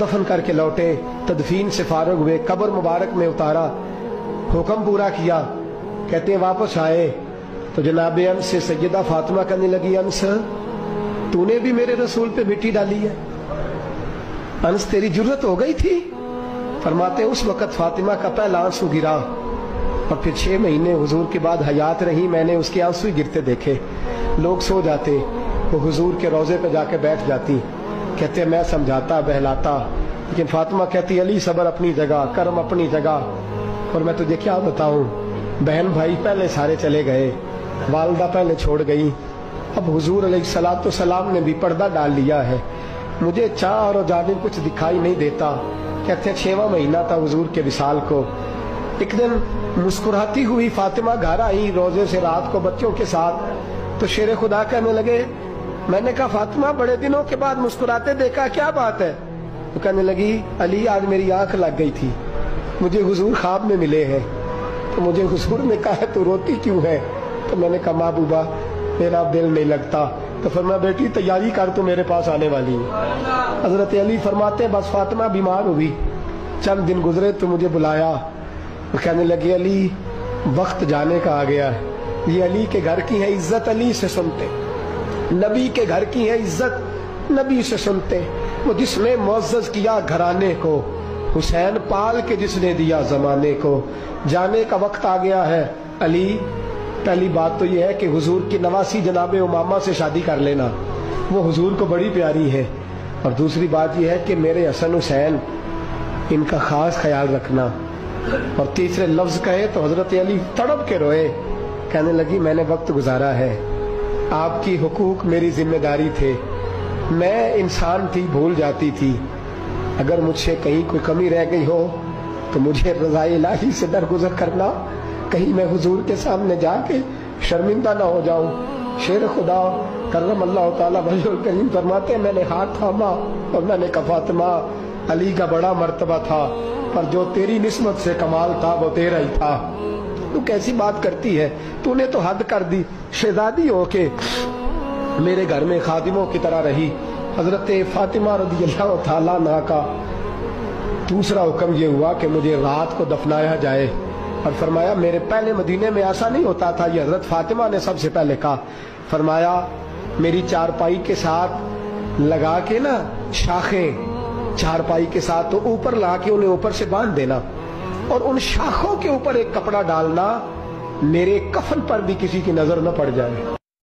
دفن کر کے لوٹے، تدفین سے فارغ ہوئے، قبر مبارک میں اتارا، حکم پورا کیا، کہتے ہیں واپس آئے تو جناب انس سے سیدہ فاطمہ کہنے لگی انس تو نے بھی میرے رسول پہ مٹی ڈالی ہے، انس تیری جرت ہو گئی تھی؟ فرماتے اس وقت فاطمہ کا پہلا آنسو گرا اور پھر 6 مہینے حضور کے بعد حیات رہی، میں نے اس کے آنسو ہی گرتے دیکھے، لوگ سو جاتے وہ حضور کے روضے پہ جا کے بیٹھ جاتی، کہتے میں سمجھاتا بہلاتا، لیکن فاطمہ کہتی علی صبر اپنی جگہ، کرم اپنی جگہ، اور میں تجھے کیا بتاؤں، بہن بھائی پہلے سارے چلے گئے، والدہ پہلے چھوڑ گئی، اب حضور علیہ السلام نے بھی پردہ ڈال لیا ہے، مجھے چار اور جانب کچھ دکھائی نہیں دیتا۔ کہتے ہیں 6واں مہینہ تھا حضور کے وصال کو، ایک دن مسکراتی ہوئی فاطمہ گھر آئی روزے سے رات کو بچوں کے ساتھ، تو شیر خدا کہنے لگے، میں نے کہا فاطمہ بڑے دنوں کے بعد مسکراتے دیکھا، کیا بات ہے؟ تو کہنے لگی علی آج میری آنکھ لگ گئی تھی، مجھے حضور خواب میں ملے ہیں، تو مجھے حضور نے کہا تو روتی کیوں ہے؟ تو میں نے کہا محبوبہ میرا دل نہیں لگتا، تو فرمایا بیٹی تیاری کر تو میرے پاس آنے والی ہے۔ حضرت علی فرماتے بس فاطمہ بیمار ہوئی، چند دن گزرے تو مجھے بلایا، کہنے لگے علی وقت جانے کا آ گیا ہے، یہ علی کے گھر کی ہے عزت علی سے سنتے، نبی کے گھر کی ہے عزت نبی سے سنتے، وہ جس نے معزز کیا گھرانے کو، حسین پال کے جس نے دیا زمانے کو، جانے کا وقت آ گیا ہے علی۔ پہلی بات تو یہ ہے کہ حضور کی نواسی جناب امامہ سے شادی کر لینا، وہ حضور کو بڑی پیاری ہے، اور دوسری بات یہ ہے کہ میرے حسن حسین ان کا خاص خیال رکھنا، اور تیسرے لفظ کہے تو حضرت علی تڑپ کے روئے، کہنے لگی میں نے وقت گزارا ہے، آپ کی حقوق میری ذمہ داری تھے، میں انسان تھی بھول جاتی تھی، اگر مجھ سے کہیں کوئی کمی رہ گئی ہو تو مجھے رضائے الہی سے درگزر کرنا، کہیں میں حضور کے سامنے جا کے شرمندہ نہ ہو جاؤں۔ شیر خدا کرم اللہ تعالیٰ وجہ الکریم فرماتے ہیں میں نے ہاتھ تھاما اور میں نے کہا فاطمہ علی کا بڑا مرتبہ تھا، پر جو تیری نسبت سے کمال تھا وہ تیرا ہی تھا، تو کیسی بات کرتی ہے، تو نے تو حد کر دی، شہزادی ہو کے میرے گھر میں خادموں کی طرح رہی۔ حضرت فاطمہ رضی اللہ تعالیٰ عنہا کا دوسرا حکم یہ ہوا کہ مجھے رات کو دفنایا جائے، اور فرمایا میرے پہلے مدینے میں ایسا نہیں ہوتا تھا، یہ حضرت فاطمہ نے سب سے پہلے کہا، فرمایا میری چارپائی کے ساتھ لگا کے نا شاخیں، چارپائی کے ساتھ تو اوپر لا کے انہیں اوپر سے باندھ دینا، اور ان شاخوں کے اوپر ایک کپڑا ڈالنا، میرے کفن پر بھی کسی کی نظر نہ پڑ جائے۔